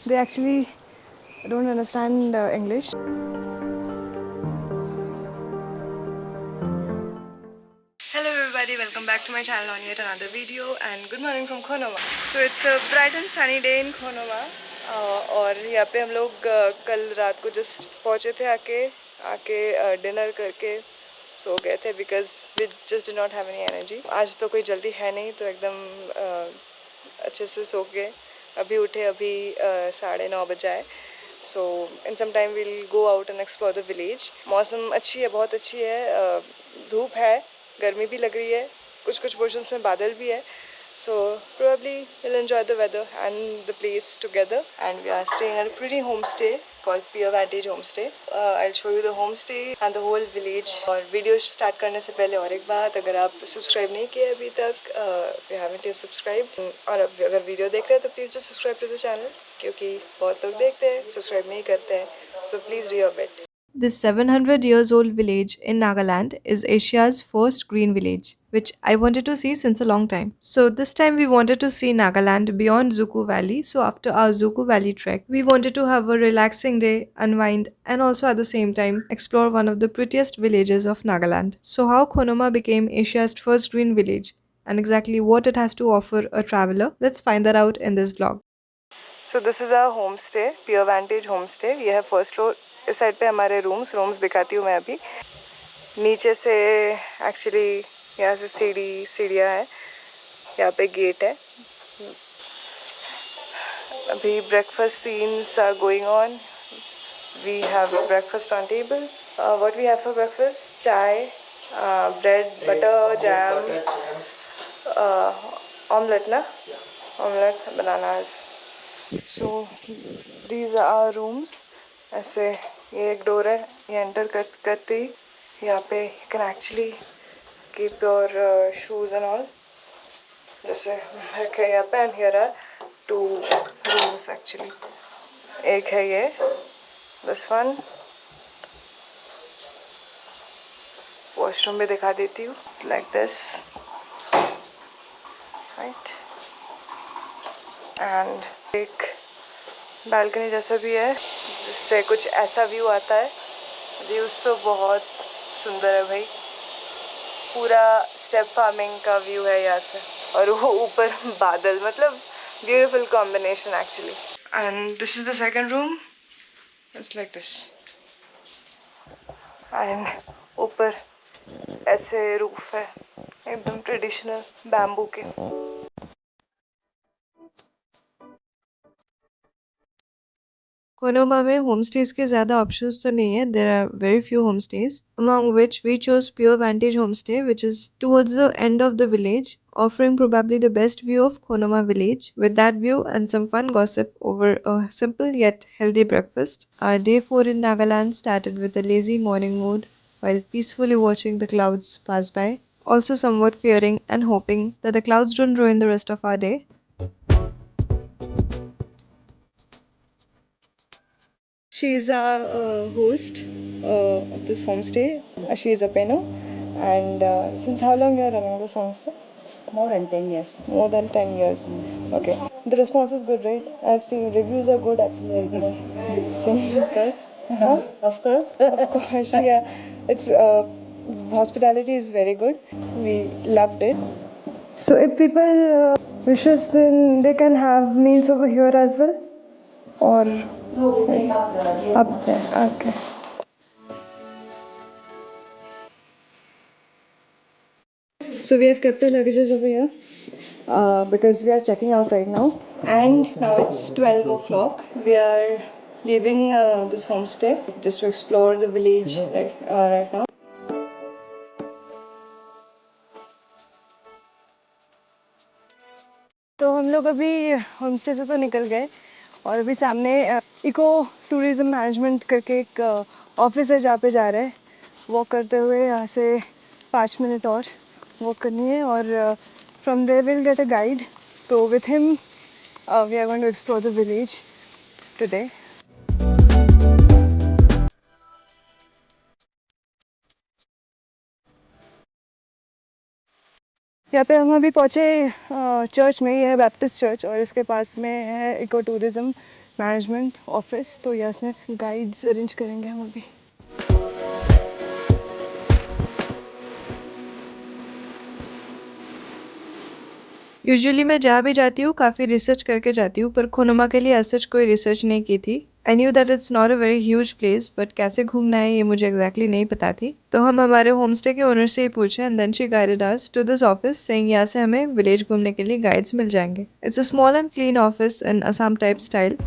they actually don't understand English. Hello everybody, welcome back to my channel on yet another video and good morning from Khonoma. So it's a bright and sunny day in Khonoma और यहाँ पे हम लोग कल रात को just पहुँचे थे आके डिनर करके सो गए थे because we just did not have any energy. आज तो कोई जल्दी है नहीं तो एकदम अच्छे से सो के अभी उठे. अभी 9:30 बजा है. So in some time will go out and explore the village. मौसम अच्छी है, बहुत अच्छी है. धूप है, गर्मी भी लग रही है, कुछ कुछ पोर्शंस में बादल भी है. So probably we'll enjoy the weather and the place together. And we are staying at a pretty homestay called Pure Vantage Homestay. I'll show you the homestay and the whole village. और video start करने से पहले और एक बात, अगर आप subscribe नहीं किए अभी तक, you haven't yet subscribed, और अगर वीडियो देख रहे हैं तो please do subscribe to the channel, क्योंकि बहुत लोग देखते हैं सब्सक्राइब नहीं करते हैं. So please do your bit. This 700 years old village in Nagaland is Asia's first green village, which I wanted to see since a long time. So this time we wanted to see Nagaland beyond Zuku Valley. So after our Zuku Valley trek, we wanted to have a relaxing day, unwind, and also at the same time explore one of the prettiest villages of Nagaland. So how Khonoma became Asia's first green village and exactly what it has to offer a traveler, let's find that out in this vlog. So this is our homestay, Pure Vantage Homestay. ये है first floor. इस side पे हमारे rooms दिखाती हूँ मैं अभी. नीचे से एक्चुअली यहाँ से सीढ़ियाँ है, यहाँ पे गेट है. अभी breakfast scenes are going on. We have breakfast on table. What we have for breakfast? Chai, bread, butter, jam, omelette ना, omelette, bananas. So these are our rooms. ऐसे ये एक डोर है, ये एंटर करते ही यहाँ पे you can actually keep your shoes and all. जैसे रखे यहाँ पे. And here are 2 rooms actually. एक है ये, this one. वॉशरूम भी दिखा देती हूँ. It's like this, right? And एक बालकनी जैसा भी है जिससे कुछ ऐसा व्यू आता है. व्यूज़ तो बहुत सुंदर है भाई. पूरा स्टेप फार्मिंग का व्यू है यहाँ से, और वो ऊपर बादल, मतलब beautiful combination actually. And this is the second room. It's like this. And ऊपर ऐसे रूफ है एकदम ट्रेडिशनल बैम्बू के. कोनोमा में होम स्टेज के ज़्यादा ऑप्शंस तो नहीं है. There are very few home stays, among which we chose Pure Vantage Homestay, which is towards the end of the village, offering probably the best view of Konoma village. With that view and some fun gossip over a simple yet healthy breakfast, our day 4 in Nagaland started with a lazy morning mood while peacefully watching the clouds pass by, also somewhat fearing and hoping that the clouds don't ruin the rest of our day. She is our host of this homestay. She is a Peno. And since how long you are running this homestay? More than 10 years. More than 10 years. Okay. The response is good, right? I've seen reviews are good actually. Same. Of course. Huh? Of course. Of course, yeah. It's hospitality is very good. We loved it. So if people wishes, then they can have meals over here as well, or No, we take up there. Okay. So we have kept our luggages over here because we are checking out right now, and now it's 12 o'clock. We are leaving this homestay just to explore the village right now. तो हम लोग अभी homestay से तो निकल गए और अभी सामने इको टूरिज्म मैनेजमेंट करके एक ऑफिस है जहाँ पे जा रहे हैं. वॉक करते हुए यहाँ से 5 मिनट और वॉक करनी है और from there will get a guide. तो with him we are going to explore the village today. यहाँ पे हम अभी पहुँचे चर्च में. ये है बैप्टिस्ट चर्च और इसके पास में है इको टूरिज़म मैनेजमेंट ऑफिस, तो यहाँ से गाइड्स अरेंज करेंगे हम अभी। यूजुअली मैं जहाँ भी जाती हूँ काफ़ी रिसर्च करके जाती हूँ, पर खोनुमा के लिए सच कोई रिसर्च नहीं की थी। I knew that it's not a very huge place, but कैसे घूमना है ये मुझे एग्जैक्टली नहीं पता थी। तो हम हमारे होम स्टे के ओनर से ही पूछे and then she guided us to this office, saying यहाँ से हमें विलेज घूमने के लिए गाइड्स मिल जाएंगे। It's a small and clean office in Assam type style.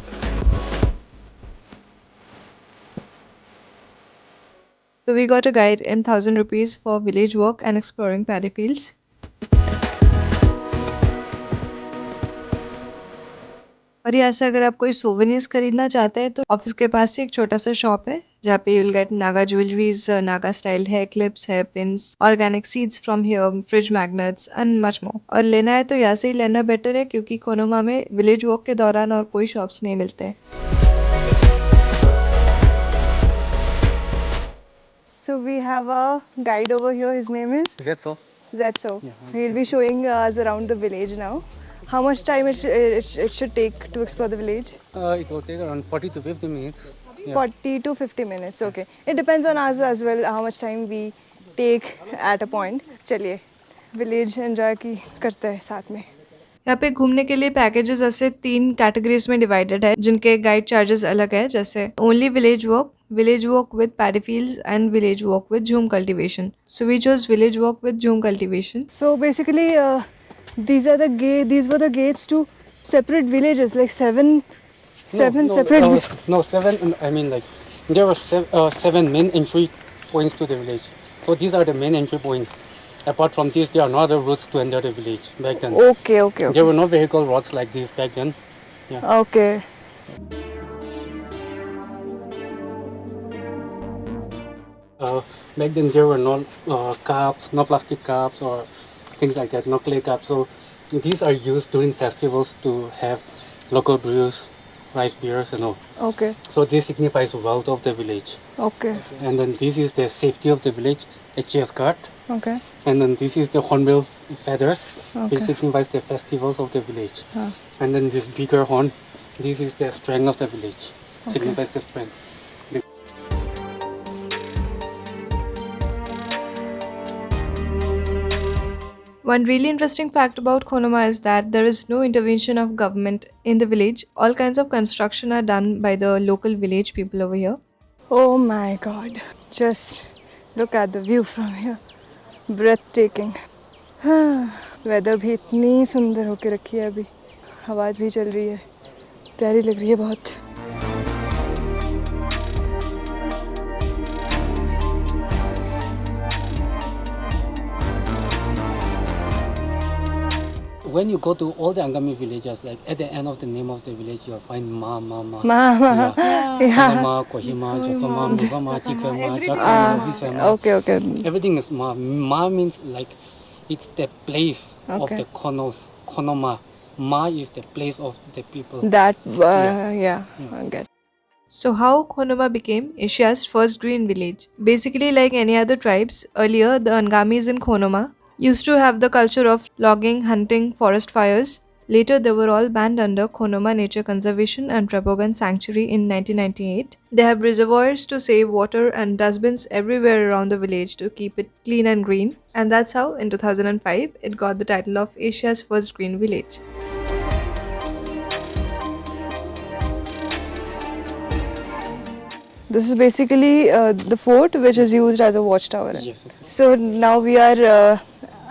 So we got a guide in 1000 rupees for village walk and exploring paddy fields. और यहाँ से अगर आप कोई सोवेनियर्स खरीदना चाहते हैं तो ऑफिस के पास ही एक छोटा सा शॉप है जहाँ पे you'll get Naga jewelleries, Naga style hair clips, hair pins, organic seeds from here, fridge magnets and much more. और लेना है तो यहाँ से ही लेना बेटर है क्योंकि कोनोमा में विलेज वॉक के दौरान और कोई शॉप्स नहीं मिलते। So we have a guide over here. His name is Zetso. Zetso. Yeah, He'll be showing us around the village now. How much time it should take to explore the village? It will take around 40 to 50 minutes. Yeah. 40 to 50 minutes. Okay. It depends on us as well how much time we take at a point. चलिए village enjoy की करते हैं साथ में। यहाँ पे घूमने के लिए पैकेजेस ऐसे 3 कैटेगरीज में डिवाइडेड है जिनके गाइड चार्जेस अलग है, जैसे only village walk with paddy fields and village walk with jhum cultivation. So we chose village walk with jhum cultivation. So basically these were the gates to separate villages, like seven separate. No, seven. I mean, like there were 7 main entry points to the village. So these are the main entry points. Apart from these, there are no other routes to enter the village back then. Okay. There were no vehicle roads like this back then. Yeah. Okay. Back then there were no cups, no plastic cups or things like that, no clay cups. So these are used during festivals to have local brews, rice beers and all. Okay. So this signifies wealth of the village. Okay. And then this is the safety of the village, a chest guard. Okay. And then this is the hornbill feathers, which Okay. signifies the festivals of the village. Huh. And then this bigger horn, this is the strength of the village, signifies the strength. One really interesting fact about Konoma is that there is no intervention of government in the village. All kinds of construction are done by the local village people over here. Oh my god. Just look at the view from here. Breathtaking. Weather भी इतनी सुंदर होके रखी है अभी, हवा भी चल रही है, प्यारी लग रही है बहुत। When you go to all the Angami villages, like at the end of the name of the village, you'll find Ma. Yeah. Konoma, Kohima, Jotsoma, Muvama, Tikwema, Jakama, Visema. Okay. Everything is Ma. Ma means like it's the place of Okay. the Konos. Konoma. Ma is the place of the people. That, yeah, I get. So how Konoma became Asia's first green village? Basically, like any other tribes, earlier the Angamis in Konoma used to have the culture of logging, hunting, forest fires. Later, they were all banned under Konoma Nature Conservation and Trebogan Sanctuary in 1998. They have reservoirs to save water and dustbins everywhere around the village to keep it clean and green. And that's how, in 2005, it got the title of Asia's first green village. This is basically the fort which is used as a watchtower. Yes, exactly. So now we are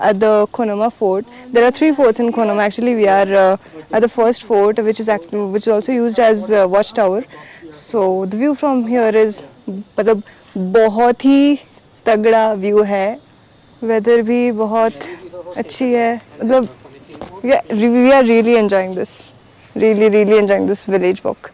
at the Konoma fort. There are 3 forts in Konoma. Actually, we are at the first fort, which is also used as a watchtower. So the view from here is, मतलब बहुत ही तगड़ा view है. Weather भी बहुत अच्छी है. मतलब we are really enjoying this. Really enjoying this village walk.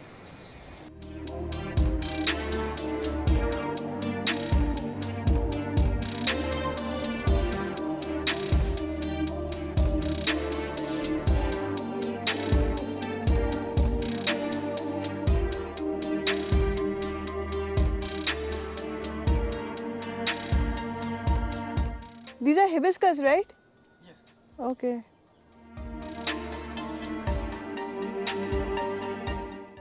These are hibiscus, right? Yes. Okay.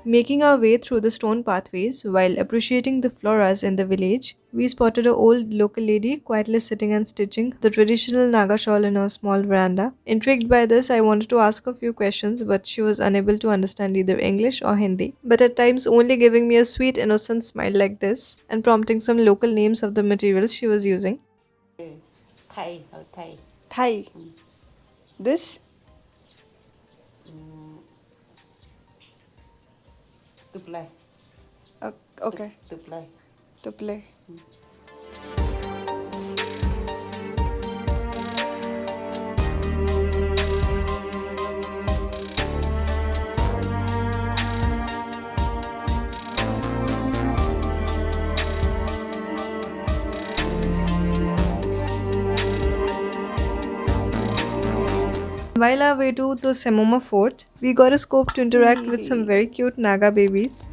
Making our way through the stone pathways while appreciating the floras in the village, we spotted an old local lady quietly sitting and stitching the traditional Naga shawl in her small veranda. Intrigued by this, I wanted to ask a few questions, but she was unable to understand either English or Hindi, but at times only giving me a sweet, innocent smile like this and prompting some local names of the materials she was using. Thai, Thai. Thai. This? Tuplai, Okay. tuplai. To play. While our way to the Semoma fort, we got a scope to interact with some very cute Naga babies.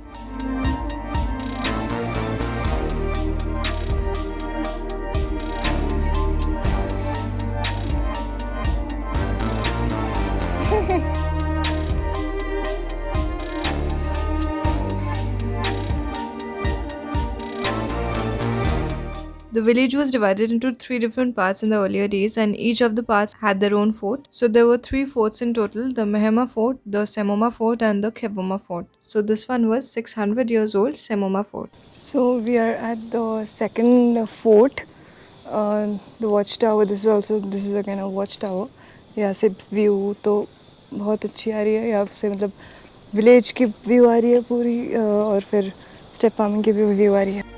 The village was divided into three different parts in the earlier days, and each of the parts had their own fort. So there were three forts in total: the Mehema fort, the Semoma fort, and the Khevoma fort. So this one was 600 years old, Semoma fort. So we are at the second fort, the watchtower. This is again a watchtower. यहाँ से view तो बहुत अच्छी आ रही है. यहाँ से मतलब विलेज की व्यू आ रही है पूरी, और फिर स्टेप फार्मिंग की भी व्यू आ रही है.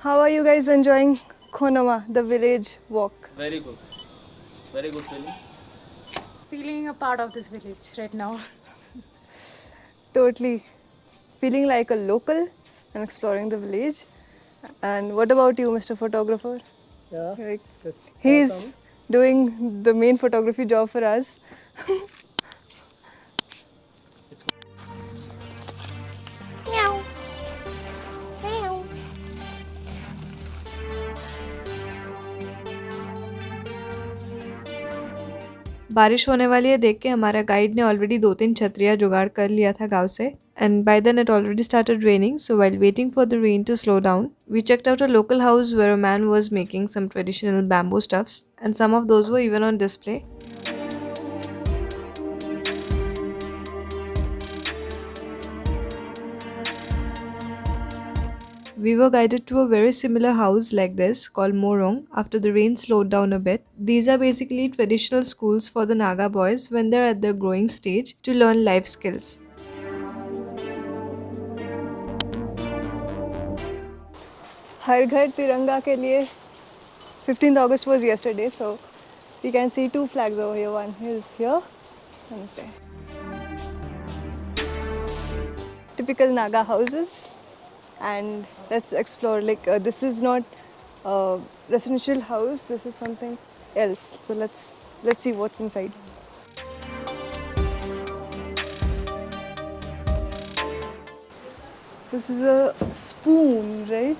How are you guys enjoying Khonoma, the village walk? Very good. Very good feeling. Feeling a part of this village right now. Totally feeling like a local and exploring the village. And what about you, Mr. Photographer? Yeah. Like, he's doing the main photography job for us. बारिश होने वाली है देख के हमारा guide ने already 2-3 छतरियाँ जुगाड़ कर लिया था गांव से. And by then it already started raining, so while waiting for the rain to slow down, we checked out a local house where a man was making some traditional bamboo stuffs, and some of those were even on display. We were guided to a very similar house like this called Morong after the rain slowed down a bit. These are basically traditional schools for the Naga boys when they're at their growing stage to learn life skills. हर घर तिरंगा के लिए 15th August was yesterday, so we can see two flags over here. One is here, one is there. Typical Naga houses. And let's explore, like this is not a residential house, this is something else. So let's see what's inside. This is a spoon, right?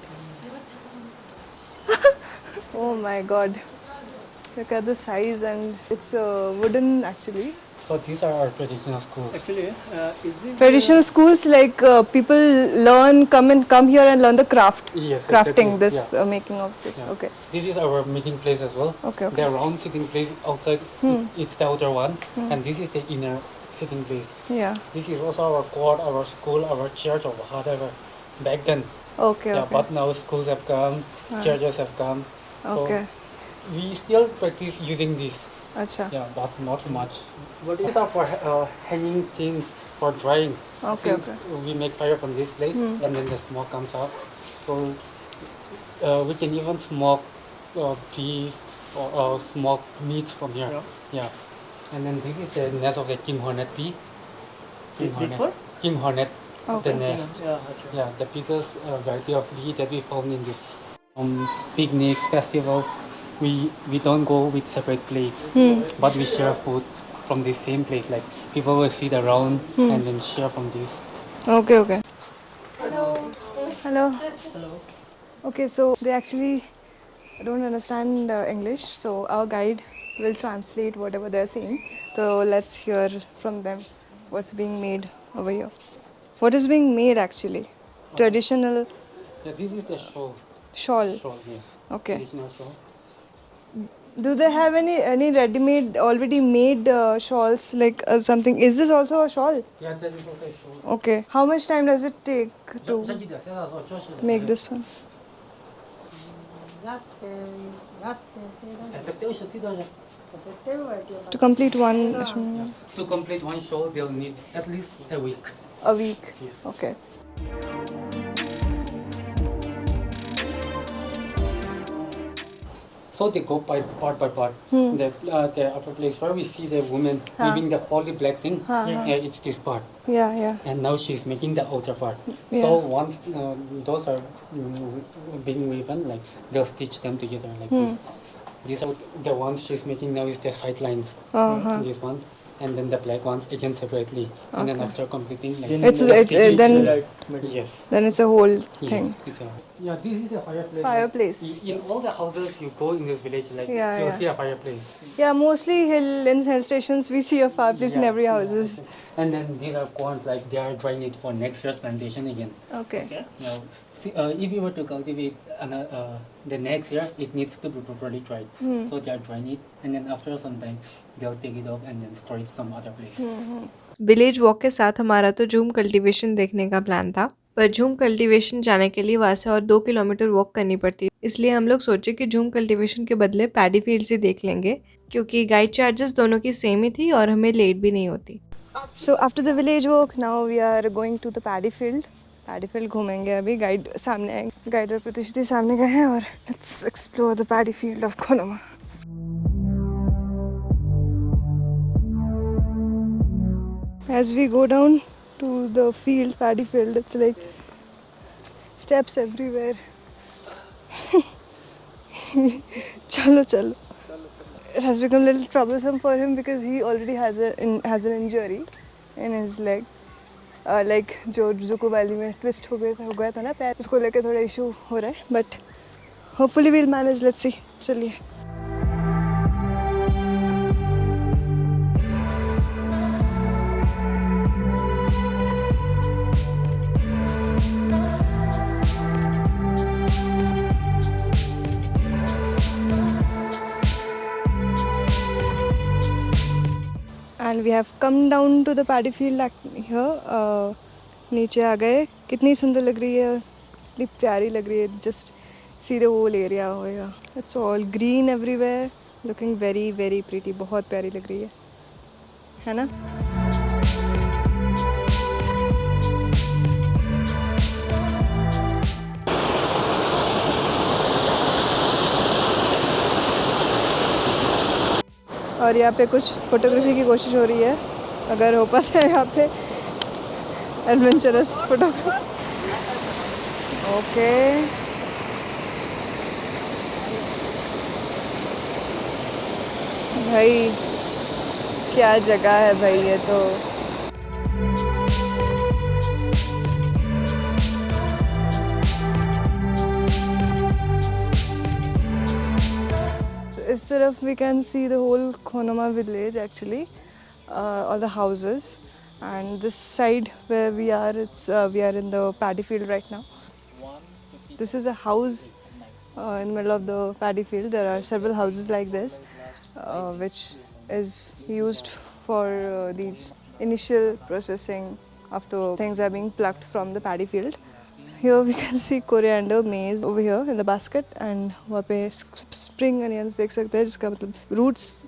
Oh my god, look at the size, and it's wooden actually. So these are our traditional schools. Actually, is this Traditional schools, like people come here and learn the craft. Yes, Crafting exactly, this, yeah. making of this. Yeah. Okay. This is our meeting place as well. Okay, okay. The round sitting place outside, it's the outer one, and this is the inner sitting place. Yeah. This is also our court, our school, our church, or whatever. Back then, Okay. yeah, Okay. but now schools have come, churches have come. So Okay. we still practice using this. Acha. Yeah, but not much. What is These are for hanging things for drying. Okay, Since okay. we make fire from this place, and then the smoke comes out. So we can even smoke beef or smoke meats from here. Yeah. And then this is the nest of the king hornet bee. Which one? King hornet, Okay. the nest. Yeah, okay. Yeah, the biggest variety of bee that we found in this. Picnics, festivals, we don't go with separate plates, but we share food from the same plate. Like people will sit around and then share from this. Okay, okay. Hello. Hello. Okay, so they actually don't understand English, so our guide will translate whatever they're saying. So let's hear from them what's being made over here. What is being made actually? Traditional Yeah, this is the shawl. shawl. Shawl, yes. Okay. Traditional shawl. Do they have any ready-made, already made shawls like something? Is this also a shawl? Yeah, that is also a shawl. Okay. How much time does it take to make this one? To complete one To complete one shawl, they'll need at least a week. a week. Yes. Okay. So they go by part by part. The upper place where we see the woman weaving the holy black thing, it's this part. Yeah, yeah. And now she's making the outer part. Yeah. So once those are being woven, like they'll stitch them together like this. These are the ones she's making now is the side lines. These ones. And then the black ones again separately. And then after completing, like It's then yes. then it's a whole thing. Yes, it's a, yeah, this is a fireplace. Fireplace. In all the houses you go in this village, like Yeah, you'll yeah. see a fireplace. Yeah, mostly hill stations we see a fireplace in every houses. And then these are corns, like they are drying it for next year's plantation again. Okay. Now, see, if you were to cultivate the next year, it needs to be properly dried. So they are drying it, and then after some time, they'll take it off and then store it some other place. Village walk के साथ हमारा तो झूम cultivation देखने का plan था, पर झूम कल्टीवेशन जाने के लिए वहाँ से और 2 किलोमीटर वॉक करनी पड़ती है, इसलिए हम लोग सोचे कि झूम कल्टीवेशन के बदले पैडी फील्ड ही देख लेंगे, क्योंकि गाइड चार्जेस दोनों की सेम ही थी और हमें लेट भी नहीं होती। So after the village walk, now we are going to the paddy field. Paddy field घूमेंगे अभी. गाइड सामने आए, गाइड और प्रतिश्रुति सामने गए हैं और let's explore the paddy field of Konoma. As we go down to the field, paddy field, it's like steps everywhere. Chalo chalo. It has become a little troublesome for him because he already has an injury in his leg. Like जो Dzukou valley में twist हो गया था ना पैर, उसको लेके थोड़ा issue हो रहा है, but hopefully we'll manage. Let's see. चलिए. And we have come down to the paddy field here. नीचे आ गए. कितनी सुंदर लग रही है, कितनी प्यारी लग रही है. Just see the whole area over here. It's all green everywhere. Looking very very pretty. बहुत प्यारी लग रही है ना? और यहाँ पे कुछ फोटोग्राफी की कोशिश हो रही है, अगर हो पाता है यहाँ पे एडवेंचरस फोटोग्राफी. ओके. भाई क्या जगह है भाई ये तो. इस तरफ we can see the whole Konoma village actually, all the houses, and this side where we are, we are in the paddy field right now. This is a house in the middle of the paddy field. There are several houses like this, which is used for these initial processing after things are being plucked from the paddy field. Here we can see coriander, maize over here in the basket, and वहाँ पे spring onions देख सकते हैं, जिसका मतलब roots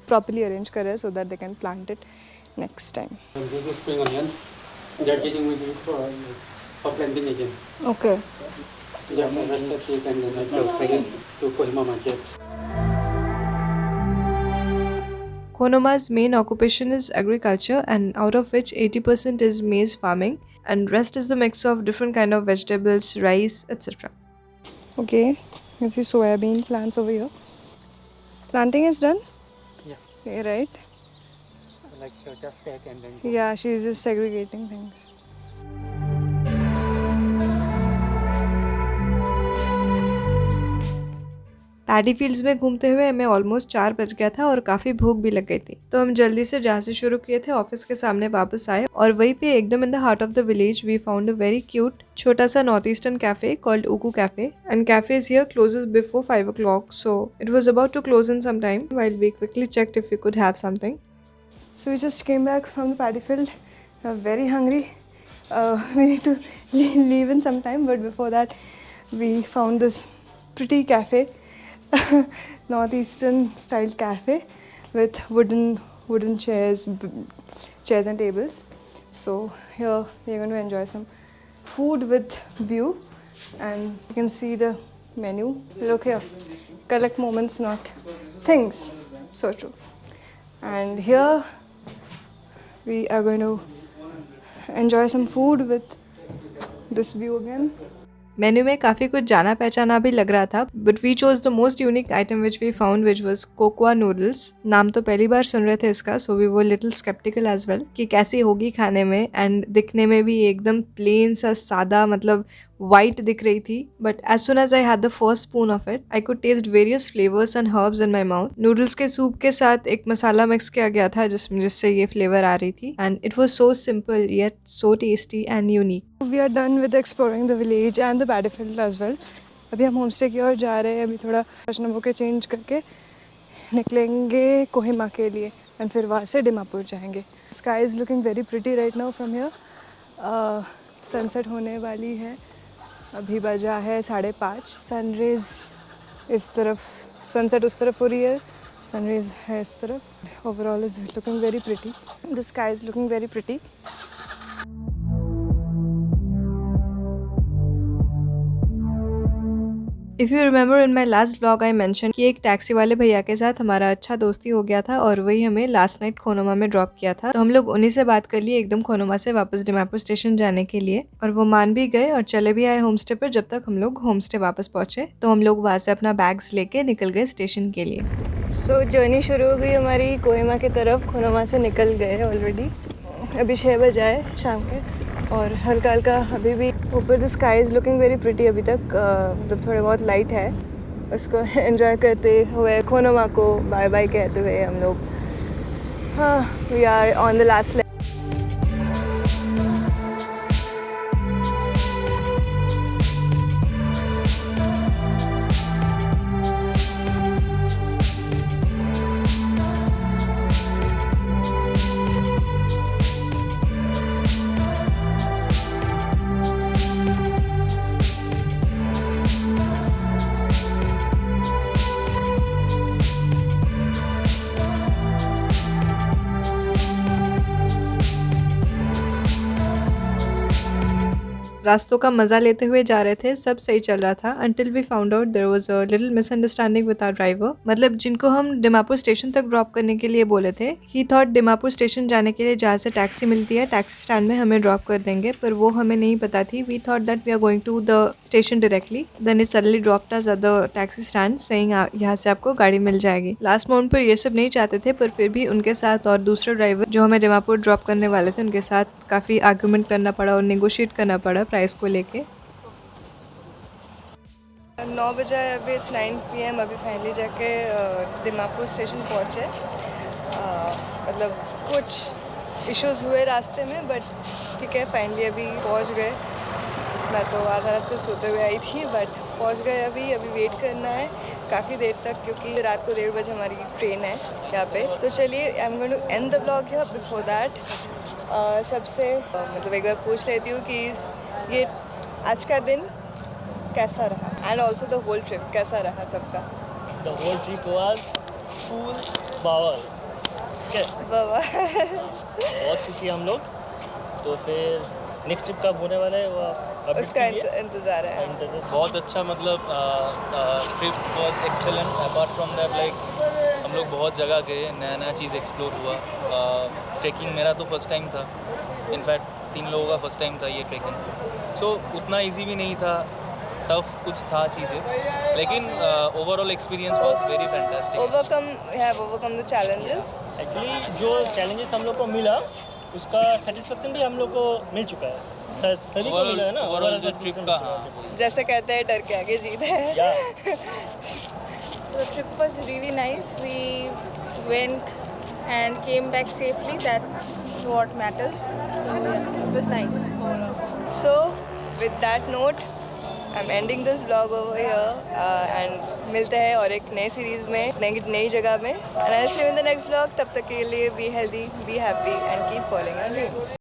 properly arrange कर रहे हैं so that they can plant it next time. And this is spring onion. They're getting ready for planting again. Okay. They have harvested this and then they'll sell it to Kohima market. Konoma's main occupation is agriculture, and out of which 80% is maize farming, and rest is the mix of different kind of vegetables, rice, etc. Okay. You can see soybean plants over here. Planting is done? Yeah. Okay, right? Like she'll just set and then Yeah, she's just segregating things. Paddy fields में घूमते हुए हमें almost 4 बज गया था और काफी भूख भी लग गई थी, तो हम जल्दी से जहाँ से शुरू किए थे ऑफिस के सामने वापस आए और वहीं पे एकदम in the heart of the village we found a very cute छोटा सा north eastern cafe called Uku cafe and cafe is here closes before 5 o'clock, so it was about to close in some time while we quickly checked if we could have something. So we just came back from the paddy field, very hungry. We need to leave in some time, but before that we found this pretty cafe, northeastern style cafe with wooden chairs and tables. So here we are going to enjoy some food with view, and you can see the menu. Look here, collect moments not things, so true. And here we are going to enjoy some food with this view again. Menu में काफ़ी कुछ जाना पहचाना भी लग रहा था, but we chose the most unique item which we found which was cocoa noodles. नाम तो पहली बार सुन रहे थे इसका, सो वी वो लिटिल स्केप्टिकल एज वेल कि कैसी होगी खाने में, एंड दिखने में भी एकदम प्लेन सा सादा, मतलब वाइट दिख रही थी. But as soon as I had the first spoon of it I could taste various flavours and herbs in my mouth. Noodles के सूप के साथ एक मसाला मिक्स किया गया था जिससे ये फ्लेवर आ रही थी, and it was so simple yet so tasty and unique. We are done with exploring the village and the paddy field as well. अभी हम होम स्टे की ओर जा रहे हैं. अभी थोड़ा फैशन होके चेंज करके निकलेंगे कोहिमा के लिए, एंड फिर वहाँ से डिमापुर जाएंगे. Sky is looking very pretty right now from here. Sunset होने वाली है. अभी बजा है 5:30. सनरेज इस तरफ, सनसेट उस तरफ हो रही है, सनरेज है इस तरफ. Overall is looking very pretty. The sky is looking very pretty. If you remember in my last blog I mention कि एक टैक्सी वाले भैया के साथ हमारा अच्छा दोस्ती हो गया था और वही हमें लास्ट नाइट खोनोमा में ड्रॉप किया था. तो हम लोग उन्हीं से बात कर लिए एकदम खोनोमा से वापस डिमापुर स्टेशन जाने के लिए, और वो मान भी गए और चले भी आए होम स्टे पर. जब तक हम लोग होम स्टे वापस पहुंचे तो हम लोग वहाँ से अपना बैग्स लेके निकल गए स्टेशन के लिए. सो जर्नी शुरू हो गई हमारी कोहिमा की तरफ. खोनोमा से निकल गए ऑलरेडी. अभी 6 बजे आए शाम के, और हल्का हल्का अभी भी ऊपर the sky is looking very pretty. अभी तक मतलब थोड़े बहुत लाइट है, उसको एंजॉय करते हुए खोनोमा को बाय बाय कहते हुए हम लोग, हाँ, we are on the last. रास्तों का मज़ा लेते हुए जा रहे थे, सब सही चल रहा था until we found out there was a little misunderstanding with our driver. मतलब जिनको हम डिमापुर स्टेशन तक ड्रॉप करने के लिए बोले थे, ही थॉट डिमापुर स्टेशन जाने के लिए जहाँ से टैक्सी मिलती है टैक्सी स्टैंड में हमें ड्रॉप कर देंगे, पर वो हमें नहीं पता थी. We thought that we are going to the station directly, then he suddenly dropped us at the taxi stand saying यहाँ से आपको गाड़ी मिल जाएगी. लास्ट मोमेंट पर ये सब नहीं चाहते थे, पर फिर भी उनके साथ और दूसरे ड्राइवर जो हमें डिमापुर ड्रॉप करने वाले थे उनके साथ काफ़ी आर्गूमेंट करना पड़ा और नेगोशिएट करना पड़ा प्राइस को लेके. 9 बजे अभी, इट्स 9 PM. अभी फाइनली जाके दिमापुर स्टेशन पहुँचे. मतलब कुछ इश्यूज हुए रास्ते में, बट ठीक है फाइनली अभी पहुँच गए. मैं तो आधा रास्ते सोते हुए आई थी, बट पहुँच गए. अभी वेट करना है काफ़ी देर तक, क्योंकि रात को 1:30 बजे हमारी ट्रेन है यहाँ पे. तो चलिए, I am going to end the blog here. Before that सबसे मतलब एक बार पूछ लेती हूँ कि ये आज का दिन कैसा रहा, and also the whole trip कैसा रहा सबका. The whole trip was full bawal. Okay. बहुत खुशी हम लोग. तो फिर नेक्स्ट ट्रिप कब होने वाला है वो उसका इंतज़ार है. बहुत अच्छा, मतलब ट्रिप बहुत excellent. Apart from that like हम लोग बहुत जगह गए, नया नया चीज़ एक्सप्लोर हुआ. ट्रैकिंग मेरा तो फर्स्ट टाइम था, इनफैक्ट 3 लोगों का फर्स्ट टाइम था ये ट्रैकिंग. सो उतना इजी भी नहीं था, टफ कुछ था चीज़ें, लेकिन overall experience was very fantastic. Overcome the challenges. Actually जो चैलेंजेस हम लोग को मिला उसका सेटिस्फेक्शन भी हम लोग को मिल चुका है. सभी को मिला है ना ओवरऑल जो ट्रिप का. जैसे कहते हैं डर के आगे जीत है. trip was really nice. We went and came back safely. That's what matters. So yeah, it was nice overall. So with that note, I'm ending this vlog over here and मिलते हैं और एक नए सीरीज में नई जगह में, and I'll see you in the next vlog. तब तक के लिए be healthy, be happy and keep following your dreams.